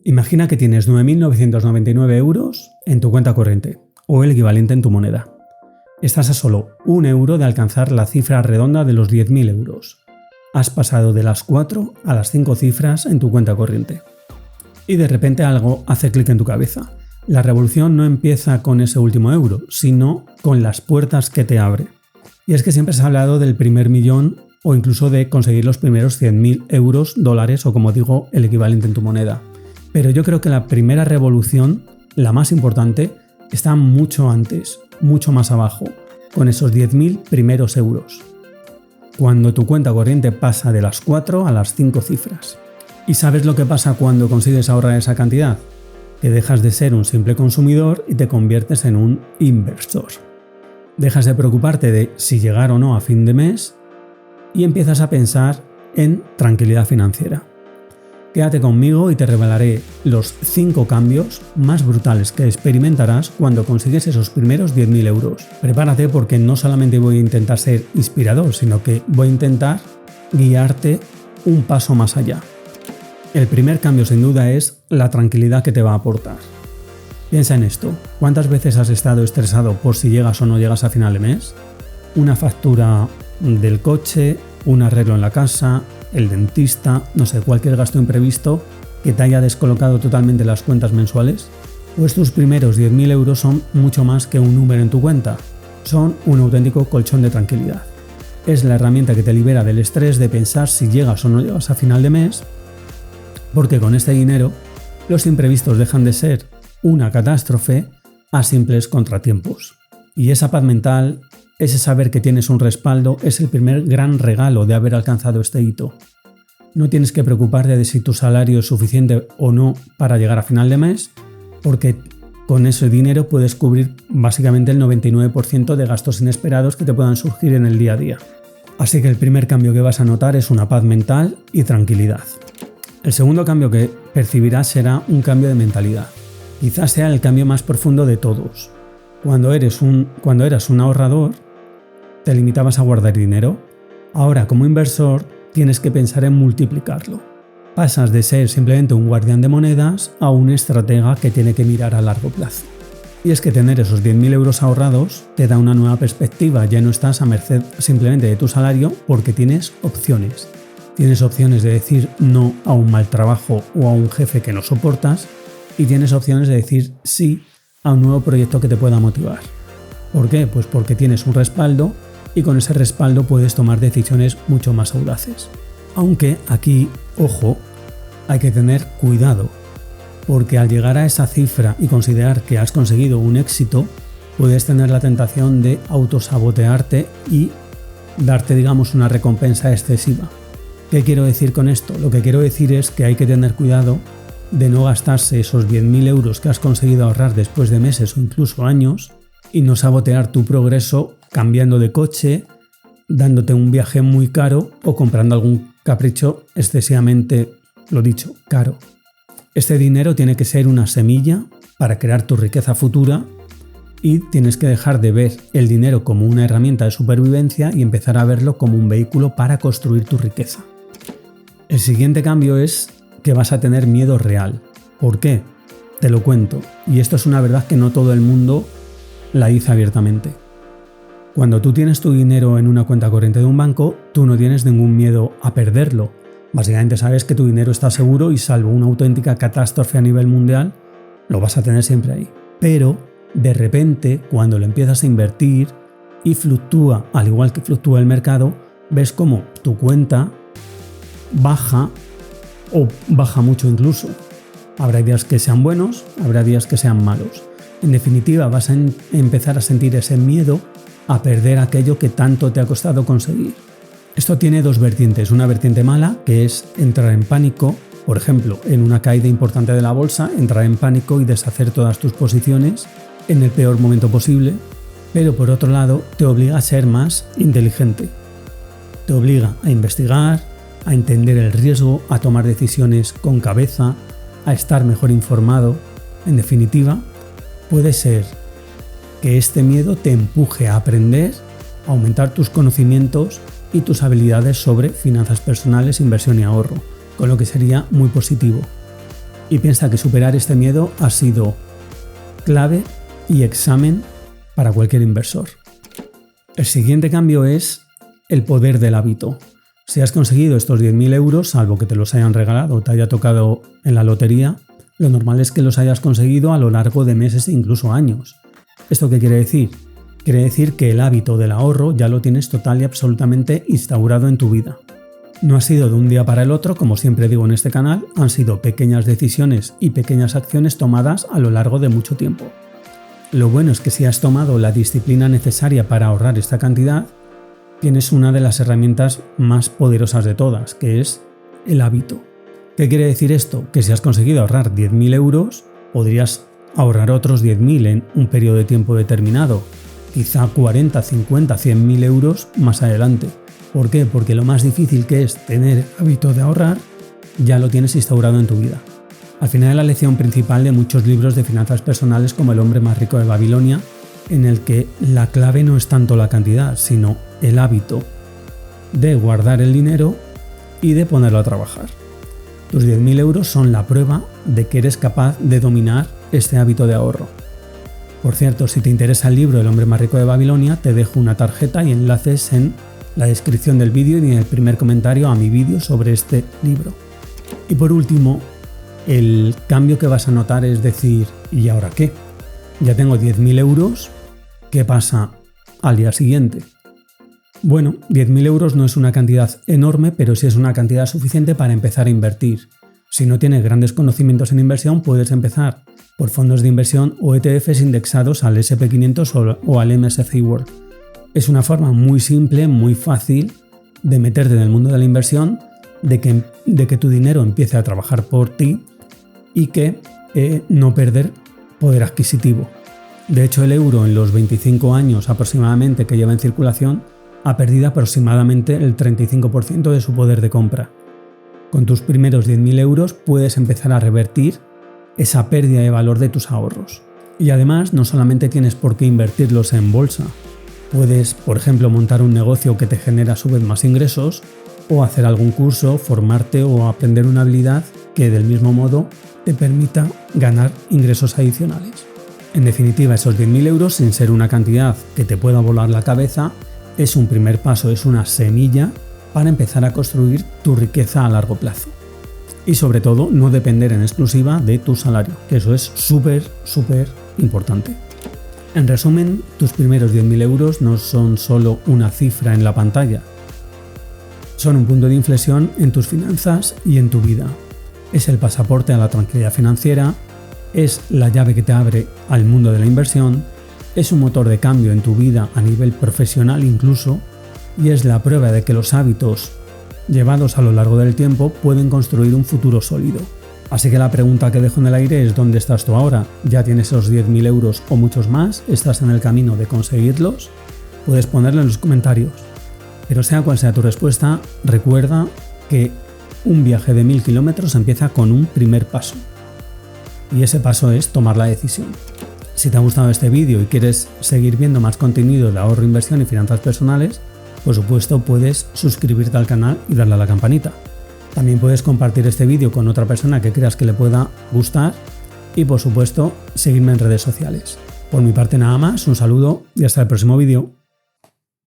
Imagina que tienes 9.999 euros en tu cuenta corriente, o el equivalente en tu moneda. Estás a solo 1 euro de alcanzar la cifra redonda de los 10.000 euros. Has pasado de las 4 a las 5 cifras en tu cuenta corriente. Y de repente algo hace clic en tu cabeza. La revolución no empieza con ese último euro, sino con las puertas que te abre. Y es que siempre se ha hablado del primer millón o incluso de conseguir los primeros 100.000 euros, dólares o como digo, el equivalente en tu moneda. Pero yo creo que la primera revolución, la más importante, está mucho antes, mucho más abajo, con esos 10.000 primeros euros. Cuando tu cuenta corriente pasa de las 4 a las 5 cifras. ¿Y sabes lo que pasa cuando consigues ahorrar esa cantidad? Que dejas de ser un simple consumidor y te conviertes en un inversor. Dejas de preocuparte de si llegar o no a fin de mes y empiezas a pensar en tranquilidad financiera. Quédate conmigo y te revelaré los 5 cambios más brutales que experimentarás cuando consigues esos primeros 10.000 euros. Prepárate porque no solamente voy a intentar ser inspirador, sino que voy a intentar guiarte un paso más allá. El primer cambio sin duda es la tranquilidad que te va a aportar. Piensa en esto. ¿Cuántas veces has estado estresado por si llegas o no llegas a final de mes? Una factura del coche, un arreglo en la casa, el dentista, no sé, cualquier gasto imprevisto que te haya descolocado totalmente las cuentas mensuales. Pues tus primeros 10.000 euros son mucho más que un número en tu cuenta. Son un auténtico colchón de tranquilidad. Es la herramienta que te libera del estrés de pensar si llegas o no llegas a final de mes, porque con este dinero los imprevistos dejan de ser una catástrofe a simples contratiempos. Y esa paz mental, ese saber que tienes un respaldo, es el primer gran regalo de haber alcanzado este hito. No tienes que preocuparte de si tu salario es suficiente o no para llegar a final de mes, porque con ese dinero puedes cubrir básicamente el 99% de gastos inesperados que te puedan surgir en el día a día. Así que el primer cambio que vas a notar es una paz mental y tranquilidad. El segundo cambio que percibirás será un cambio de mentalidad. Quizás sea el cambio más profundo de todos. Cuando eras un ahorrador, te limitabas a guardar dinero. Ahora, como inversor, tienes que pensar en multiplicarlo. Pasas de ser simplemente un guardián de monedas a un estratega que tiene que mirar a largo plazo. Y es que tener esos 10.000 euros ahorrados te da una nueva perspectiva. Ya no estás a merced simplemente de tu salario porque tienes opciones. Tienes opciones de decir no a un mal trabajo o a un jefe que no soportas y tienes opciones de decir sí a un nuevo proyecto que te pueda motivar. ¿Por qué? Pues porque tienes un respaldo y con ese respaldo puedes tomar decisiones mucho más audaces. Aunque aquí, ojo, hay que tener cuidado, porque al llegar a esa cifra y considerar que has conseguido un éxito, puedes tener la tentación de autosabotearte y darte, digamos, una recompensa excesiva. ¿Qué quiero decir con esto? Lo que quiero decir es que hay que tener cuidado de no gastarse esos 10.000 euros que has conseguido ahorrar después de meses o incluso años y no sabotear tu progreso cambiando de coche, dándote un viaje muy caro o comprando algún capricho excesivamente, lo dicho, caro. Este dinero tiene que ser una semilla para crear tu riqueza futura y tienes que dejar de ver el dinero como una herramienta de supervivencia y empezar a verlo como un vehículo para construir tu riqueza. El siguiente cambio es que vas a tener miedo real. ¿Por qué? Te lo cuento. Y esto es una verdad que no todo el mundo la dice abiertamente. Cuando tú tienes tu dinero en una cuenta corriente de un banco, tú no tienes ningún miedo a perderlo. Básicamente sabes que tu dinero está seguro y salvo una auténtica catástrofe a nivel mundial, lo vas a tener siempre ahí. Pero, de repente, cuando lo empiezas a invertir y fluctúa, al igual que fluctúa el mercado, ves cómo tu cuenta baja o baja mucho incluso. Habrá días que sean buenos, habrá días que sean malos. En definitiva, vas a empezar a sentir ese miedo a perder aquello que tanto te ha costado conseguir. Esto tiene dos vertientes. Una vertiente mala, que es entrar en pánico. Por ejemplo, en una caída importante de la bolsa, entrar en pánico y deshacer todas tus posiciones en el peor momento posible. Pero por otro lado, te obliga a ser más inteligente. Te obliga a investigar, a entender el riesgo, a tomar decisiones con cabeza, a estar mejor informado. En definitiva, puede ser que este miedo te empuje a aprender, a aumentar tus conocimientos y tus habilidades sobre finanzas personales, inversión y ahorro, con lo que sería muy positivo. Y piensa que superar este miedo ha sido clave y examen para cualquier inversor. El siguiente cambio es el poder del hábito. Si has conseguido estos 10.000 euros, salvo que te los hayan regalado o te haya tocado en la lotería, lo normal es que los hayas conseguido a lo largo de meses e incluso años. ¿Esto qué quiere decir? Quiere decir que el hábito del ahorro ya lo tienes total y absolutamente instaurado en tu vida. No ha sido de un día para el otro, como siempre digo en este canal, han sido pequeñas decisiones y pequeñas acciones tomadas a lo largo de mucho tiempo. Lo bueno es que si has tomado la disciplina necesaria para ahorrar esta cantidad, tienes una de las herramientas más poderosas de todas, que es el hábito. ¿Qué quiere decir esto? Que si has conseguido ahorrar 10.000 euros, podrías ahorrar otros 10.000 en un periodo de tiempo determinado, quizá 40, 50, 100.000 euros más adelante. ¿Por qué? Porque lo más difícil que es tener hábito de ahorrar, ya lo tienes instaurado en tu vida. Al final es la lección principal de muchos libros de finanzas personales como El hombre más rico de Babilonia, en el que la clave no es tanto la cantidad, sino el hábito de guardar el dinero y de ponerlo a trabajar. Tus 10.000 euros son la prueba de que eres capaz de dominar este hábito de ahorro. Por cierto, si te interesa el libro El hombre más rico de Babilonia, te dejo una tarjeta y enlaces en la descripción del vídeo y en el primer comentario a mi vídeo sobre este libro. Y por último, el cambio que vas a notar es decir, ¿y ahora qué? Ya tengo 10.000 euros, ¿qué pasa al día siguiente? Bueno, 10.000 euros no es una cantidad enorme, pero sí es una cantidad suficiente para empezar a invertir. Si no tienes grandes conocimientos en inversión, puedes empezar por fondos de inversión o ETFs indexados al S&P 500 o al MSCI World. Es una forma muy simple, muy fácil de meterte en el mundo de la inversión, de que tu dinero empiece a trabajar por ti y que no perder poder adquisitivo. De hecho, el euro en los 25 años aproximadamente que lleva en circulación ha perdido aproximadamente el 35% de su poder de compra. Con tus primeros 10.000 euros puedes empezar a revertir esa pérdida de valor de tus ahorros. Y además no solamente tienes por qué invertirlos en bolsa, puedes, por ejemplo, montar un negocio que te genera a su vez más ingresos o hacer algún curso, formarte o aprender una habilidad que del mismo modo te permita ganar ingresos adicionales. En definitiva, esos 10.000 euros, sin ser una cantidad que te pueda volar la cabeza, es un primer paso, es una semilla para empezar a construir tu riqueza a largo plazo. Y sobre todo, no depender en exclusiva de tu salario, que eso es súper importante. En resumen, tus primeros 10.000 euros no son solo una cifra en la pantalla, son un punto de inflexión en tus finanzas y en tu vida. Es el pasaporte a la tranquilidad financiera, es la llave que te abre al mundo de la inversión, es un motor de cambio en tu vida a nivel profesional incluso, y es la prueba de que los hábitos llevados a lo largo del tiempo pueden construir un futuro sólido. Así que la pregunta que dejo en el aire es ¿dónde estás tú ahora? ¿Ya tienes esos 10.000 euros o muchos más? ¿Estás en el camino de conseguirlos? Puedes ponerlo en los comentarios. Pero sea cual sea tu respuesta, recuerda que un viaje de 1.000 kilómetros empieza con un primer paso. Y ese paso es tomar la decisión. Si te ha gustado este vídeo y quieres seguir viendo más contenido de ahorro, inversión y finanzas personales, por supuesto puedes suscribirte al canal y darle a la campanita. También puedes compartir este vídeo con otra persona que creas que le pueda gustar y por supuesto seguirme en redes sociales. Por mi parte nada más, un saludo y hasta el próximo vídeo.